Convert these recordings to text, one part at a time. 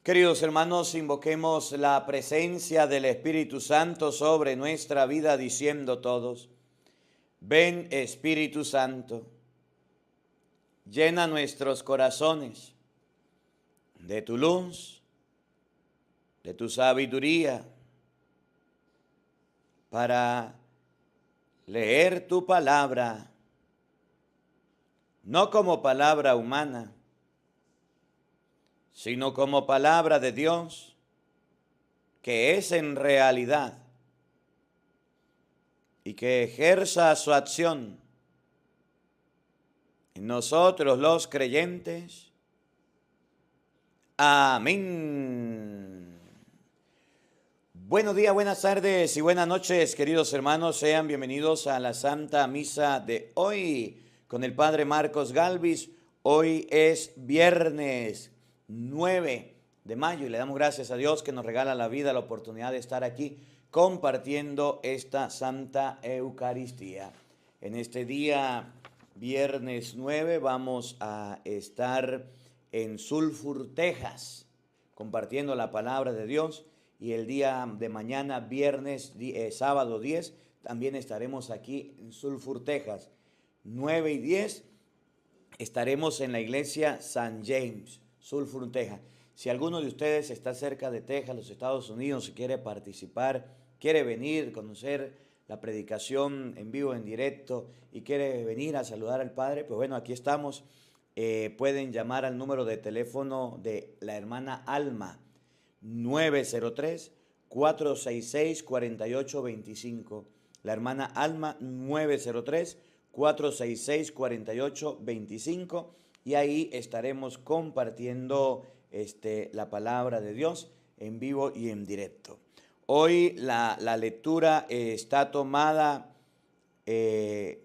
Queridos hermanos, invoquemos la presencia del Espíritu Santo sobre nuestra vida diciendo todos: ven Espíritu Santo, llena nuestros corazones de tu luz, de tu sabiduría, para leer tu palabra, no como palabra humana, sino como palabra de Dios, que es en realidad, y que ejerza su acción en nosotros los creyentes. Amén. Buenos días, buenas tardes y buenas noches, queridos hermanos. Sean bienvenidos a la Santa Misa de hoy con el Padre Marcos Galvis. Hoy es viernes 9 de mayo y le damos gracias a Dios que nos regala la vida, la oportunidad de estar aquí compartiendo esta Santa Eucaristía. En este día, viernes 9, vamos a estar en Sulphur, Texas, compartiendo la palabra de Dios. Y el día de mañana, sábado 10, también estaremos aquí en Sulphur, Texas. 9 y 10 estaremos en la iglesia St. James, Sulphur, Texas. Si alguno de ustedes está cerca de Texas, los Estados Unidos, si quiere participar, quiere venir, conocer la predicación en vivo, en directo, y quiere venir a saludar al Padre, pues bueno, aquí estamos. Pueden llamar al número de teléfono de la hermana Alma, 903-466-4825. La hermana Alma, 903-466-4825. Y ahí estaremos compartiendo la palabra de Dios en vivo y en directo. Hoy la lectura está tomada, del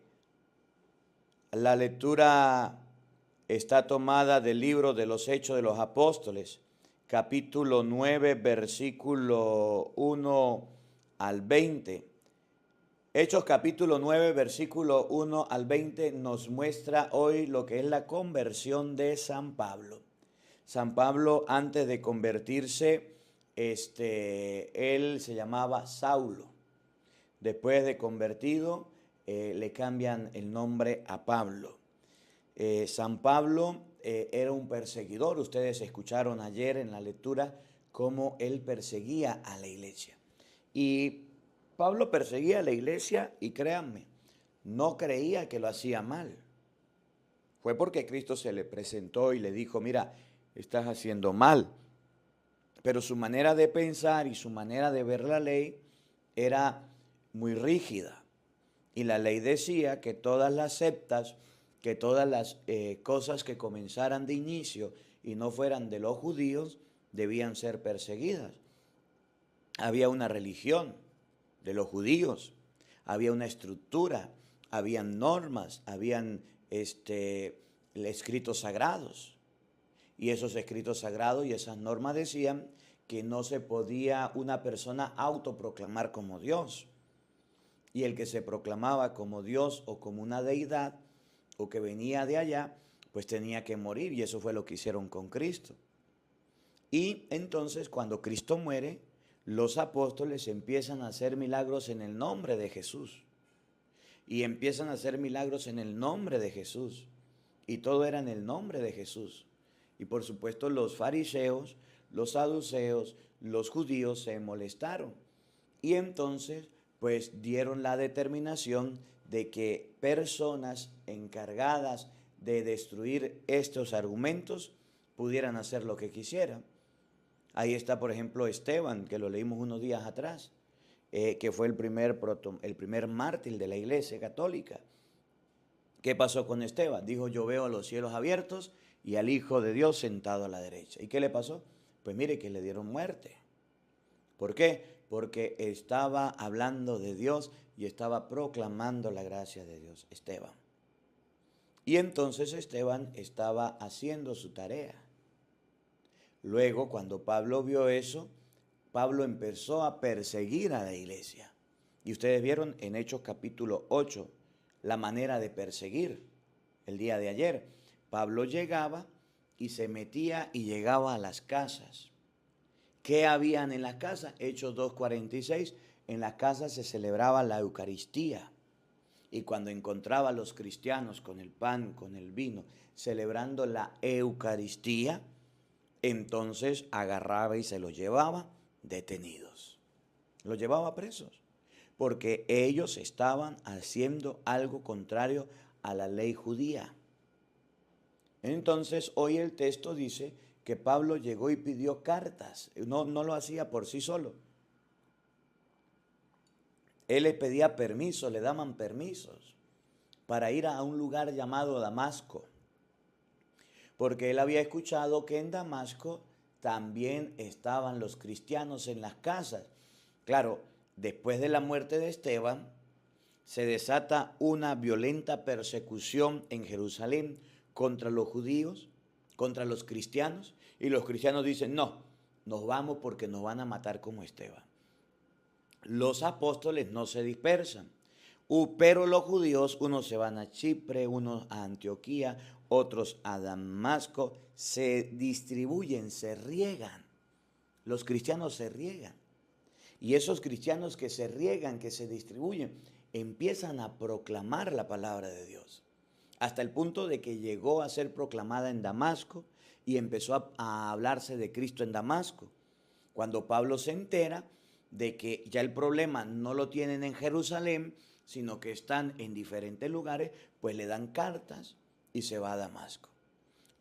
libro de los Hechos de los Apóstoles, capítulo 9, versículo 1 al 20. Hechos capítulo 9, versículo 1 al 20 nos muestra hoy lo que es la conversión de San Pablo. San Pablo, antes de convertirse, él se llamaba Saulo. Después de convertido, le cambian el nombre a Pablo. San Pablo era un perseguidor. Ustedes escucharon ayer en la lectura cómo él perseguía a la iglesia. Y Pablo perseguía a la iglesia y créanme, no creía que lo hacía mal. Fue porque Cristo se le presentó y le dijo: mira, estás haciendo mal. Pero su manera de pensar y su manera de ver la ley era muy rígida. Y la ley decía que todas las sectas, que todas las cosas que comenzaran de inicio y no fueran de los judíos, debían ser perseguidas. Había una religión de los judíos, había una estructura, habían normas, habían escritos sagrados. Y esos escritos sagrados y esas normas decían que no se podía una persona autoproclamar como Dios. Y el que se proclamaba como Dios o como una deidad o que venía de allá, pues tenía que morir. Y eso fue lo que hicieron con Cristo. Y entonces cuando Cristo muere, los apóstoles empiezan a hacer milagros en el nombre de Jesús. Y empiezan a hacer milagros en el nombre de Jesús. Y todo era en el nombre de Jesús. Y por supuesto los fariseos, los saduceos, los judíos se molestaron. Y entonces pues dieron la determinación de que personas encargadas de destruir estos argumentos pudieran hacer lo que quisieran. Ahí está, por ejemplo, Esteban, que lo leímos unos días atrás, que fue el primer mártir de la Iglesia Católica. ¿Qué pasó con Esteban? Dijo: yo veo los cielos abiertos y al Hijo de Dios sentado a la derecha. ¿Y qué le pasó? Pues mire que le dieron muerte. ¿Por qué? Porque estaba hablando de Dios y estaba proclamando la gracia de Dios, Esteban. Y entonces Esteban estaba haciendo su tarea. Luego, cuando Pablo vio eso, Pablo empezó a perseguir a la iglesia. Y ustedes vieron en Hechos capítulo 8 la manera de perseguir. El día de ayer, Pablo llegaba y se metía y llegaba a las casas. ¿Qué habían en las casas? Hechos 2:46, en las casas se celebraba la Eucaristía. Y cuando encontraba a los cristianos con el pan, con el vino, celebrando la Eucaristía, entonces agarraba y se los llevaba detenidos. Los llevaba presos, porque ellos estaban haciendo algo contrario a la ley judía. Entonces, hoy el texto dice que Pablo llegó y pidió cartas. No lo hacía por sí solo. Él les pedía permiso, le daban permisos para ir a un lugar llamado Damasco, porque él había escuchado que en Damasco también estaban los cristianos en las casas. Claro, después de la muerte de Esteban, se desata una violenta persecución en Jerusalén contra los judíos, contra los cristianos, y los cristianos dicen, no, nos vamos porque nos van a matar como Esteban. Los apóstoles no se dispersan, pero los judíos, unos se van a Chipre, unos a Antioquía, otros a Damasco, se distribuyen, se riegan. Los cristianos se riegan. Y esos cristianos que se riegan, que se distribuyen, empiezan a proclamar la palabra de Dios. Hasta el punto de que llegó a ser proclamada en Damasco y empezó a hablarse de Cristo en Damasco. Cuando Pablo se entera de que ya el problema no lo tienen en Jerusalén, sino que están en diferentes lugares, pues le dan cartas y se va a Damasco.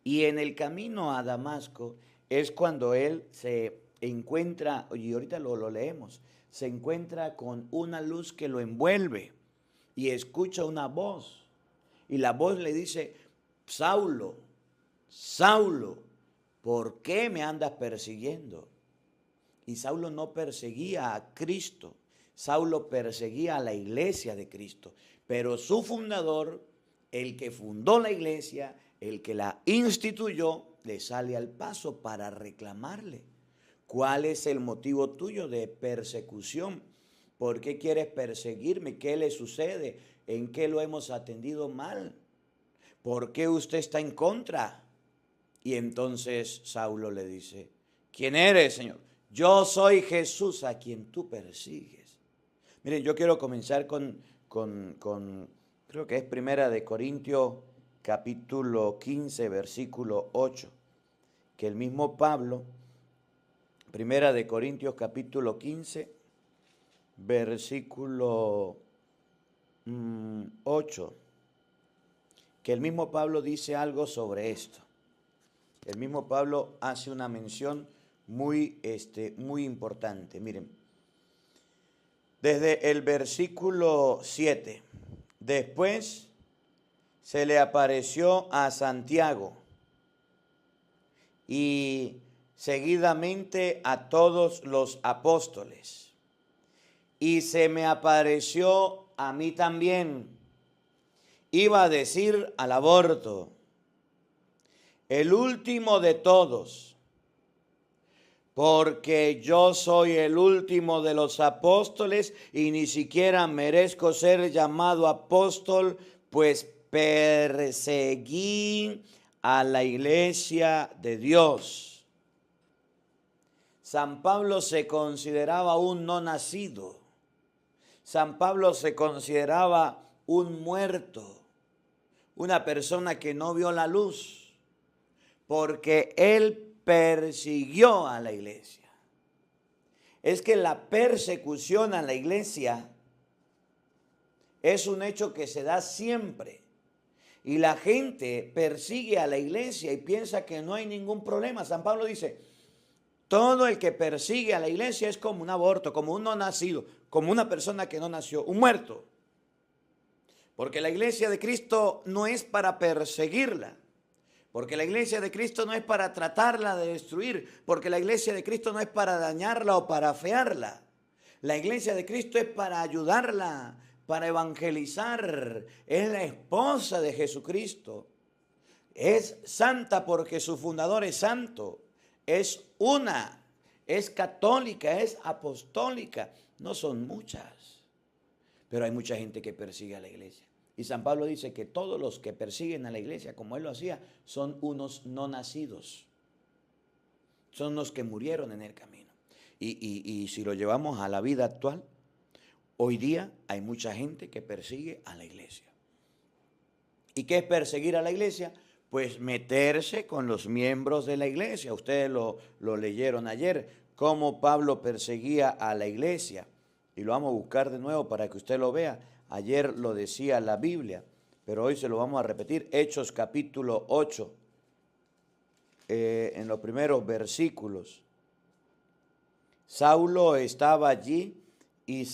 Y en el camino a Damasco es cuando él se encuentra, y ahorita lo leemos, se encuentra con una luz que lo envuelve y escucha una voz. Y la voz le dice, Saulo, Saulo, ¿por qué me andas persiguiendo? Y Saulo no perseguía a Cristo, Saulo perseguía a la iglesia de Cristo. Pero su fundador, el que fundó la iglesia, el que la instituyó, le sale al paso para reclamarle. ¿Cuál es el motivo tuyo de persecución? ¿Por qué quieres perseguirme? ¿Qué le sucede? ¿En qué lo hemos atendido mal? ¿Por qué usted está en contra? Y entonces Saulo le dice, ¿quién eres, Señor? Yo soy Jesús a quien tú persigues. Miren, yo quiero comenzar con creo que es Primera de Corintios, capítulo 15, versículo 8, que el mismo Pablo, Primera de Corintios, capítulo 15, versículo 8, que el mismo Pablo dice algo sobre esto. El mismo Pablo hace una mención muy importante. Miren, desde el versículo 7, después se le apareció a Santiago y seguidamente a todos los apóstoles. Y se me apareció a mí también. Iba a decir al aborto, el último de todos, porque yo soy el último de los apóstoles y ni siquiera merezco ser llamado apóstol, pues perseguí a la iglesia de Dios. San Pablo se consideraba un no nacido. San Pablo se consideraba un muerto, una persona que no vio la luz, porque él persiguió a la iglesia. Es que la persecución a la iglesia es un hecho que se da siempre. Y la gente persigue a la iglesia y piensa que no hay ningún problema. San Pablo dice, todo el que persigue a la iglesia es como un aborto, como un no nacido, como una persona que no nació, un muerto. Porque la iglesia de Cristo no es para perseguirla. Porque la iglesia de Cristo no es para tratarla de destruir. Porque la iglesia de Cristo no es para dañarla o para afearla. La iglesia de Cristo es para ayudarla, para evangelizar. Es la esposa de Jesucristo. Es santa porque su fundador es santo. Es una, es católica, es apostólica. No son muchas, pero hay mucha gente que persigue a la iglesia. Y San Pablo dice que todos los que persiguen a la iglesia, como él lo hacía, son unos no nacidos. Son los que murieron en el camino. Y si lo llevamos a la vida actual, hoy día hay mucha gente que persigue a la iglesia. ¿Y qué es perseguir a la iglesia? Pues meterse con los miembros de la iglesia. Ustedes lo leyeron ayer, cómo Pablo perseguía a la iglesia. Y lo vamos a buscar de nuevo para que usted lo vea. Ayer lo decía la Biblia, pero hoy se lo vamos a repetir. Hechos capítulo 8, en los primeros versículos. Saulo estaba allí y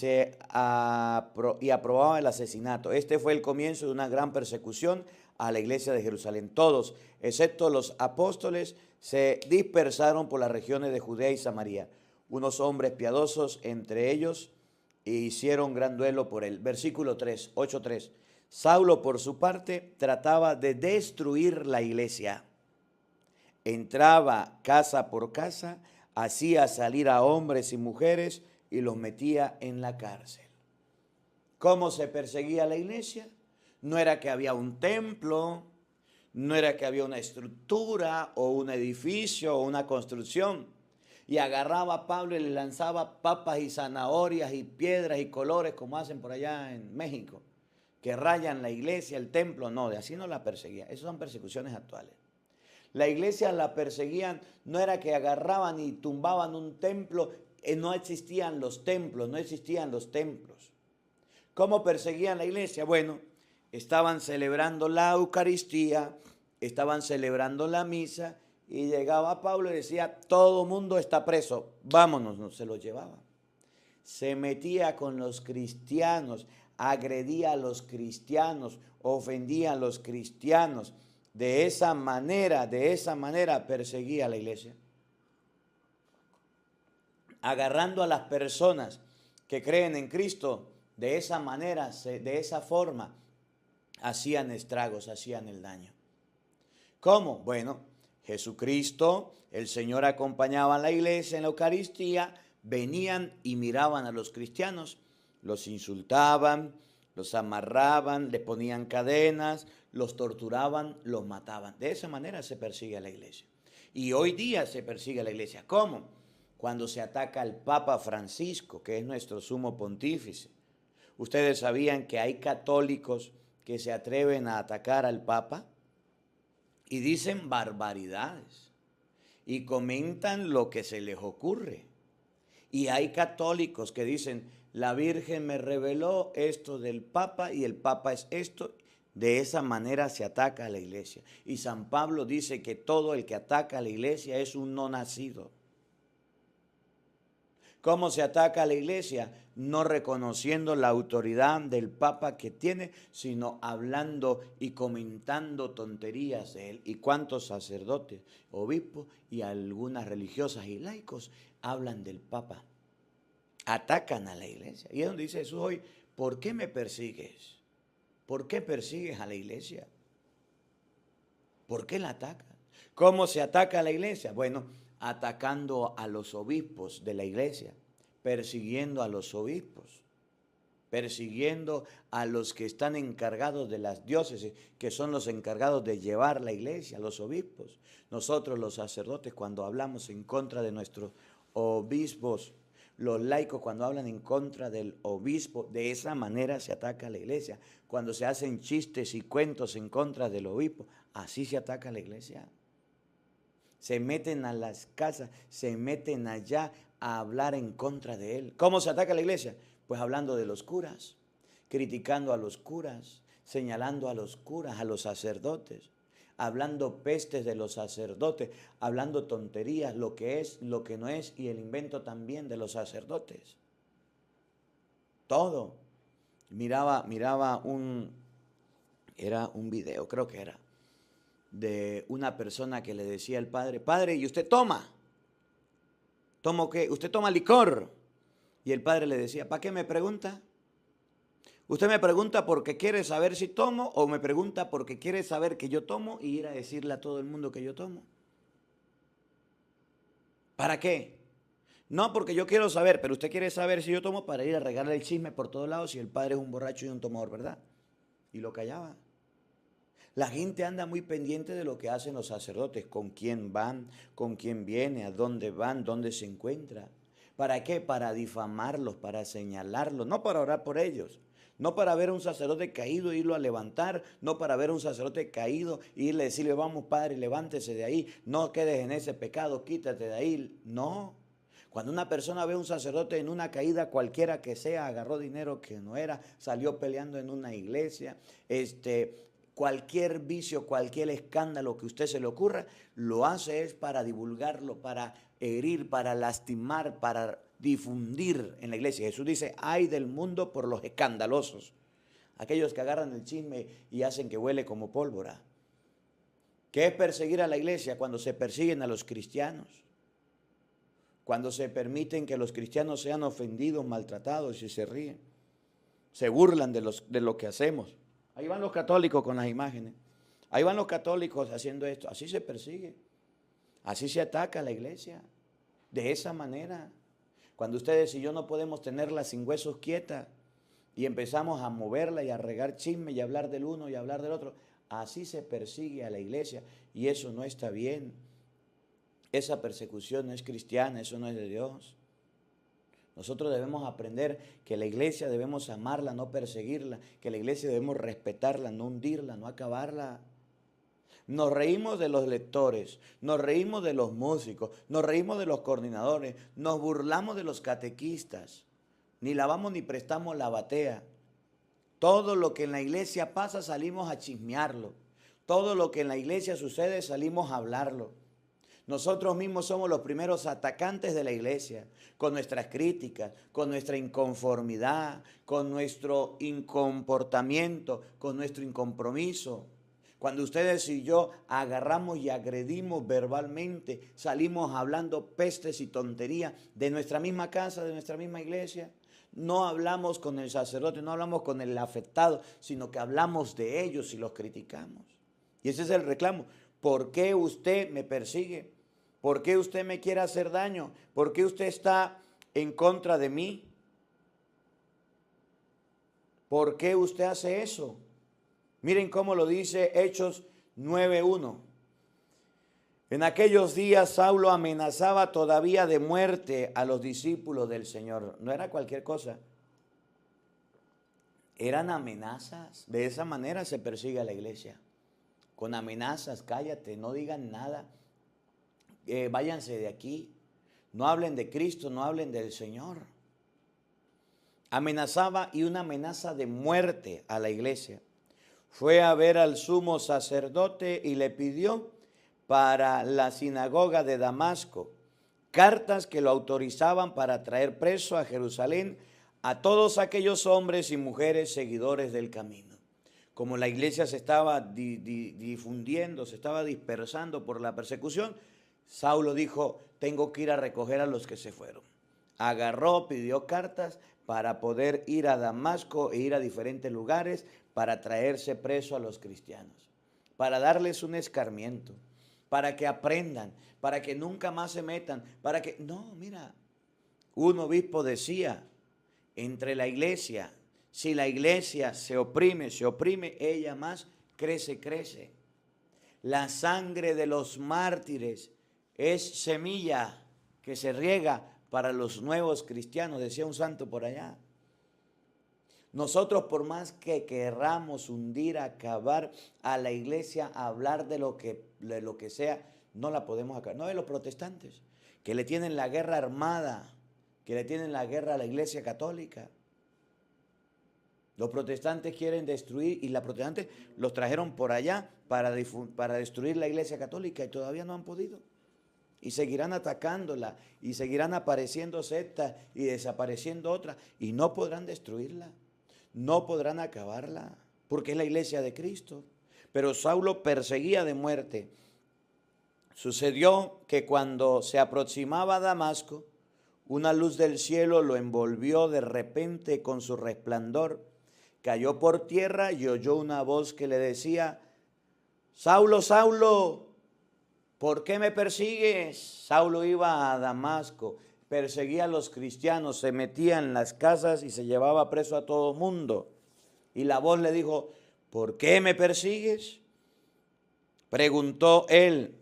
aprobaba el asesinato. Este fue el comienzo de una gran persecución a la iglesia de Jerusalén. Todos, excepto los apóstoles, se dispersaron por las regiones de Judea y Samaria. Unos hombres piadosos entre ellos hicieron gran duelo por él. Versículo 3, 8:3. Saulo, por su parte, trataba de destruir la iglesia. Entraba casa por casa, hacía salir a hombres y mujeres y los metía en la cárcel. ¿Cómo se perseguía la iglesia? No era que había un templo, no era que había una estructura o un edificio o una construcción. Y agarraba a Pablo y le lanzaba papas y zanahorias y piedras y colores como hacen por allá en México, que rayan la iglesia, el templo. No, de así no la perseguía. Esas son persecuciones actuales. La iglesia la perseguían, no era que agarraban y tumbaban un templo, no existían los templos, no existían los templos. ¿Cómo perseguían la iglesia? Bueno, estaban celebrando la Eucaristía, estaban celebrando la misa y llegaba Pablo y decía, todo mundo está preso, vámonos, no se los llevaba. Se metía con los cristianos, agredía a los cristianos, ofendía a los cristianos. De esa manera perseguía a la iglesia. Agarrando a las personas que creen en Cristo, de esa manera, de esa forma, hacían estragos, hacían el daño. ¿Cómo? Bueno, Jesucristo, el Señor acompañaba a la iglesia en la Eucaristía, venían y miraban a los cristianos, los insultaban, los amarraban, les ponían cadenas, los torturaban, los mataban. De esa manera se persigue a la iglesia. Y hoy día se persigue a la iglesia. ¿Cómo? Cuando se ataca al Papa Francisco, que es nuestro sumo pontífice. Ustedes sabían que hay católicos que se atreven a atacar al Papa y dicen barbaridades y comentan lo que se les ocurre. Y hay católicos que dicen, la Virgen me reveló esto del Papa y el Papa es esto. De esa manera se ataca a la iglesia. Y San Pablo dice que todo el que ataca a la iglesia es un no nacido. ¿Cómo se ataca a la iglesia? No reconociendo la autoridad del Papa que tiene, sino hablando y comentando tonterías de él. ¿Y cuántos sacerdotes, obispos y algunas religiosas y laicos hablan del Papa? Atacan a la iglesia. Y es donde dice Jesús hoy, ¿por qué me persigues? ¿Por qué persigues a la iglesia? ¿Por qué la atacas? ¿Cómo se ataca a la iglesia? Bueno, atacando a los obispos de la iglesia, persiguiendo a los obispos, persiguiendo a los que están encargados de las diócesis, que son los encargados de llevar la iglesia, los obispos. Nosotros los sacerdotes, cuando hablamos en contra de nuestros obispos, los laicos cuando hablan en contra del obispo, de esa manera se ataca a la iglesia. Cuando se hacen chistes y cuentos en contra del obispo, así se ataca a la iglesia. Se meten a las casas, se meten allá a hablar en contra de él. ¿Cómo se ataca a la iglesia? Pues hablando de los curas, criticando a los curas, señalando a los curas, a los sacerdotes, hablando pestes de los sacerdotes, hablando tonterías, lo que es, lo que no es, y el invento también de los sacerdotes. Todo. Miraba era un video, creo que era, de una persona que le decía al padre, padre, ¿y usted toma? ¿Tomo qué? ¿Usted toma licor? Y el padre le decía, ¿para qué me pregunta? ¿Usted me pregunta porque quiere saber si tomo o me pregunta porque quiere saber que yo tomo y ir a decirle a todo el mundo que yo tomo? ¿Para qué? No porque yo quiero saber, pero usted quiere saber si yo tomo para ir a regarle el chisme por todos lados si el padre es un borracho y un tomador, ¿verdad? Y lo callaba. La gente anda muy pendiente de lo que hacen los sacerdotes, con quién van, con quién viene, a dónde van, dónde se encuentra. ¿Para qué? Para difamarlos, para señalarlos, no para orar por ellos. No para ver a un sacerdote caído e irlo a levantar, no para ver a un sacerdote caído e irle a decirle, vamos padre, levántese de ahí, no quedes en ese pecado, quítate de ahí. No. Cuando una persona ve a un sacerdote en una caída cualquiera que sea, agarró dinero que no era, salió peleando en una iglesia, cualquier vicio, cualquier escándalo que a usted se le ocurra, lo hace es para divulgarlo, para herir, para lastimar, para difundir en la iglesia. Jesús dice, ay del mundo por los escandalosos, aquellos que agarran el chisme y hacen que huele como pólvora. ¿Qué es perseguir a la iglesia? Cuando se persiguen a los cristianos, cuando se permiten que los cristianos sean ofendidos, maltratados y se ríen, se burlan de lo que hacemos. Ahí van los católicos con las imágenes, ahí van los católicos haciendo esto. Así se persigue, así se ataca a la iglesia, de esa manera. Cuando ustedes y yo no podemos tenerla sin huesos quieta y empezamos a moverla y a regar chisme y a hablar del uno y a hablar del otro, así se persigue a la iglesia y eso no está bien. Esa persecución no es cristiana, eso no es de Dios. Nosotros debemos aprender que la iglesia debemos amarla, no perseguirla, que la iglesia debemos respetarla, no hundirla, no acabarla. Nos reímos de los lectores, nos reímos de los músicos, nos reímos de los coordinadores, nos burlamos de los catequistas, ni lavamos ni prestamos la batea. Todo lo que en la iglesia pasa salimos a chismearlo, todo lo que en la iglesia sucede salimos a hablarlo. Nosotros mismos somos los primeros atacantes de la iglesia, con nuestras críticas, con nuestra inconformidad, con nuestro incomportamiento, con nuestro incompromiso. Cuando ustedes y yo agarramos y agredimos verbalmente, salimos hablando pestes y tonterías de nuestra misma casa, de nuestra misma iglesia. No hablamos con el sacerdote, no hablamos con el afectado, sino que hablamos de ellos y los criticamos. Y ese es el reclamo. ¿Por qué usted me persigue? ¿Por qué usted me quiere hacer daño? ¿Por qué usted está en contra de mí? ¿Por qué usted hace eso? Miren cómo lo dice Hechos 9:1. En aquellos días Saulo amenazaba todavía de muerte a los discípulos del Señor. No era cualquier cosa. Eran amenazas. De esa manera se persigue a la iglesia. Con amenazas, cállate, no digan nada. Váyanse de aquí. No hablen de Cristo, no hablen del Señor. Amenazaba y una amenaza de muerte a la iglesia. Fue a ver al sumo sacerdote y le pidió para la sinagoga de Damasco cartas que lo autorizaban para traer preso a Jerusalén a todos aquellos hombres y mujeres seguidores del camino. Como la iglesia se estaba difundiendo, se estaba dispersando por la persecución, Saulo dijo, tengo que ir a recoger a los que se fueron. Agarró, pidió cartas para poder ir a Damasco e ir a diferentes lugares para traerse preso a los cristianos, para darles un escarmiento, para que aprendan, para que nunca más se metan, para que... No, mira, un obispo decía, entre la iglesia, si la iglesia se oprime, ella más crece. La sangre de los mártires es semilla que se riega para los nuevos cristianos, decía un santo por allá. Nosotros, por más que querramos hundir, acabar a la iglesia, hablar de lo que sea, no la podemos acabar. No de los protestantes, que le tienen la guerra armada, que le tienen la guerra a la iglesia católica. Los protestantes quieren destruir, y los protestantes los trajeron por allá para destruir la iglesia católica y todavía no han podido. Y seguirán atacándola, y seguirán apareciendo sectas y desapareciendo otras, y no podrán destruirla. No podrán acabarla, porque es la iglesia de Cristo. Pero Saulo perseguía de muerte. Sucedió que cuando se aproximaba a Damasco, una luz del cielo lo envolvió de repente con su resplandor. Cayó por tierra y oyó una voz que le decía, Saulo, Saulo, ¿por qué me persigues? Saulo iba a Damasco, perseguía a los cristianos, se metía en las casas y se llevaba preso a todo mundo. Y la voz le dijo, ¿por qué me persigues? Preguntó él,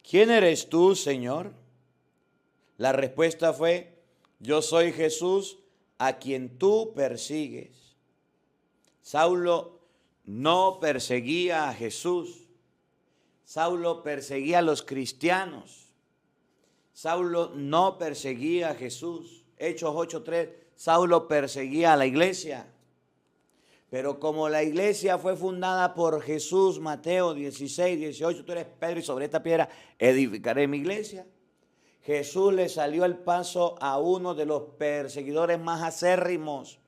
¿quién eres tú, Señor? La respuesta fue, yo soy Jesús a quien tú persigues. Saulo no perseguía a Jesús. Saulo perseguía a los cristianos. Saulo no perseguía a Jesús. Hechos 8:3, Saulo perseguía a la iglesia. Pero como la iglesia fue fundada por Jesús, Mateo 16:18, tú eres Pedro y sobre esta piedra edificaré mi iglesia. Jesús le salió al paso a uno de los perseguidores más acérrimos,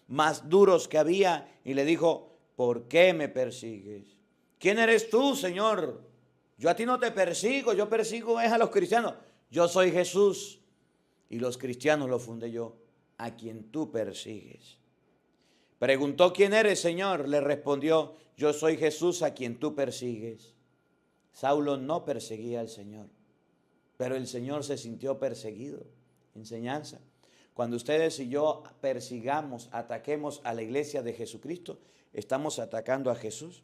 más duros que había, y le dijo, ¿por qué me persigues? ¿Quién eres tú, Señor? Yo a ti no te persigo, yo persigo es a los cristianos. Yo soy Jesús y los cristianos los fundé yo, a quien tú persigues. Preguntó, ¿quién eres, Señor? Le respondió, yo soy Jesús a quien tú persigues. Saulo no perseguía al Señor, pero el Señor se sintió perseguido. Enseñanza. Cuando ustedes y yo persigamos, ataquemos a la iglesia de Jesucristo, estamos atacando a Jesús.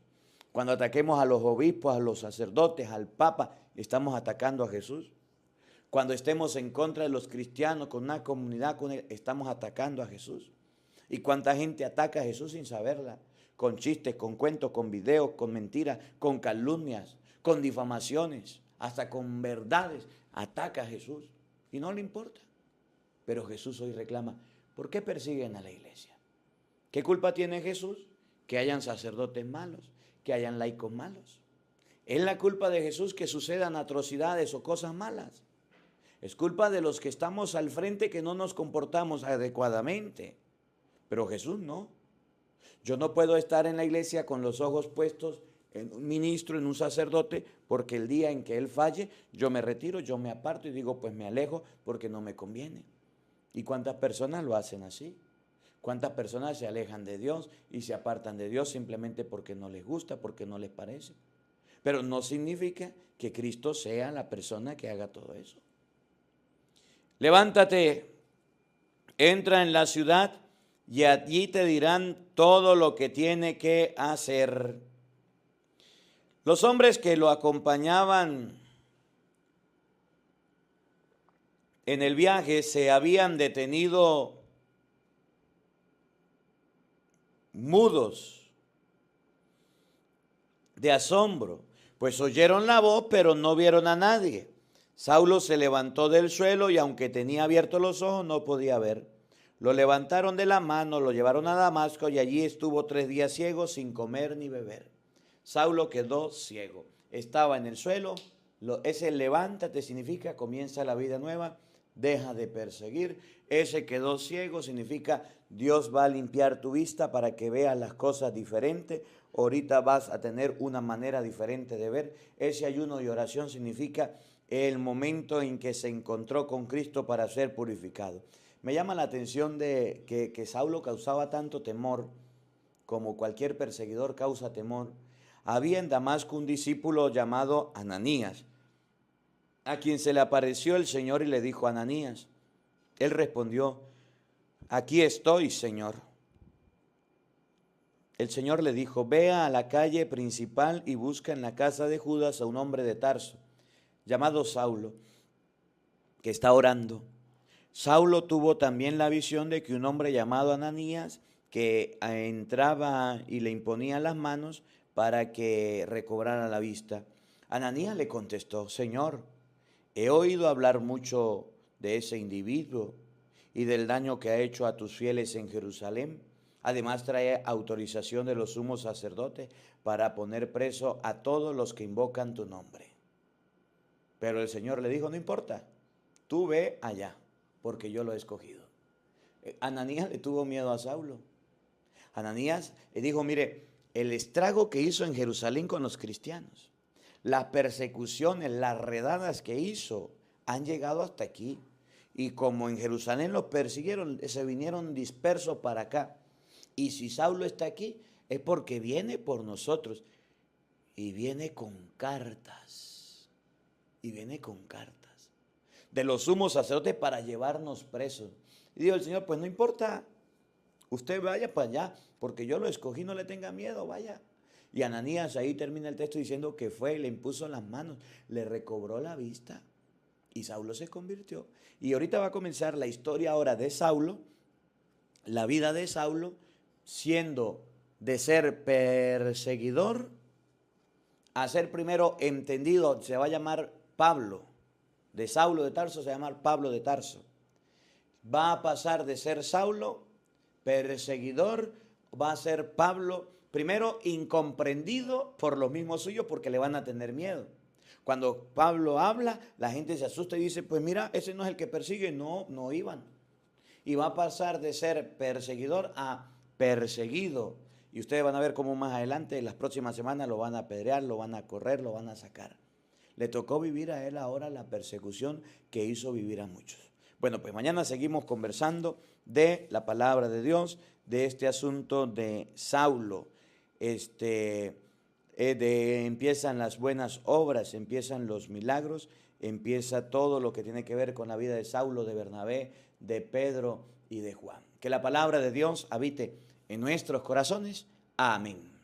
Cuando ataquemos a los obispos, a los sacerdotes, al Papa, estamos atacando a Jesús. Cuando estemos en contra de los cristianos, con una comunidad, estamos atacando a Jesús. ¿Y cuánta gente ataca a Jesús sin saberla? Con chistes, con cuentos, con videos, con mentiras, con calumnias, con difamaciones, hasta con verdades. Ataca a Jesús y no le importa. Pero Jesús hoy reclama, ¿por qué persiguen a la iglesia? ¿Qué culpa tiene Jesús? Que hayan sacerdotes malos, que hayan laicos malos. ¿Es la culpa de Jesús que sucedan atrocidades o cosas malas? Es culpa de los que estamos al frente que no nos comportamos adecuadamente. Pero Jesús no. Yo no puedo estar en la iglesia con los ojos puestos en un ministro, en un sacerdote, porque el día en que él falle, yo me retiro, yo me aparto y digo, pues me alejo porque no me conviene. ¿Y cuántas personas lo hacen así? ¿Cuántas personas se alejan de Dios y se apartan de Dios simplemente porque no les gusta, porque no les parece? Pero no significa que Cristo sea la persona que haga todo eso. Levántate, entra en la ciudad y allí te dirán todo lo que tiene que hacer. Los hombres que lo acompañaban en el viaje se habían detenido mudos de asombro, pues oyeron la voz, pero no vieron a nadie. Saulo se levantó del suelo y aunque tenía abiertos los ojos, no podía ver. Lo levantaron de la mano, lo llevaron a Damasco y allí estuvo 3 días ciego sin comer ni beber. Saulo quedó ciego. Estaba en el suelo. Ese levántate significa comienza la vida nueva, deja de perseguir. Ese quedó ciego significa Dios va a limpiar tu vista para que veas las cosas diferentes. Ahorita vas a tener una manera diferente de ver. Ese ayuno y oración significa el momento en que se encontró con Cristo para ser purificado. Me llama la atención de que Saulo causaba tanto temor, como cualquier perseguidor causa temor. Había en Damasco un discípulo llamado Ananías, a quien se le apareció el Señor y le dijo, Ananías. Él respondió, aquí estoy, Señor. El Señor le dijo, ve a la calle principal y busca en la casa de Judas a un hombre de Tarso, llamado Saulo, que está orando. Saulo tuvo también la visión de que un hombre llamado Ananías, que entraba y le imponía las manos para que recobrara la vista. Ananías le contestó, Señor, he oído hablar mucho de ese individuo y del daño que ha hecho a tus fieles en Jerusalén. Además trae autorización de los sumos sacerdotes para poner preso a todos los que invocan tu nombre. Pero el Señor le dijo, no importa, tú ve allá, porque yo lo he escogido. Ananías le tuvo miedo a Saulo. Ananías le dijo, mire, el estrago que hizo en Jerusalén con los cristianos, las persecuciones, las redadas que hizo, han llegado hasta aquí. Y como en Jerusalén los persiguieron, se vinieron dispersos para acá. Y si Saulo está aquí, es porque viene por nosotros. Y viene con cartas. Y viene con cartas de los sumos sacerdotes para llevarnos presos. Y dijo el Señor, pues no importa, usted vaya para allá, porque yo lo escogí, no le tenga miedo, vaya. Y Ananías, ahí termina el texto diciendo que fue y le impuso las manos, le recobró la vista. Y Saulo se convirtió. Y ahorita va a comenzar la historia ahora de Saulo, la vida de Saulo, siendo de ser perseguidor a ser primero entendido, se va a llamar Pablo. De Saulo de Tarso se va a llamar Pablo de Tarso. Va a pasar de ser Saulo, perseguidor, va a ser Pablo, primero incomprendido por los mismos suyos porque le van a tener miedo. Cuando Pablo habla, la gente se asusta y dice, pues mira, ese no es el que persigue. No, no iban. Y va a pasar de ser perseguidor a perseguido. Y ustedes van a ver cómo más adelante, en las próximas semanas, lo van a apedrear, lo van a correr, lo van a sacar. Le tocó vivir a él ahora la persecución que hizo vivir a muchos. Bueno, pues mañana seguimos conversando de la palabra de Dios, de este asunto de Saulo. Empiezan las buenas obras, empiezan los milagros, empieza todo lo que tiene que ver con la vida de Saulo, de Bernabé, de Pedro y de Juan. Que la palabra de Dios habite en nuestros corazones. Amén.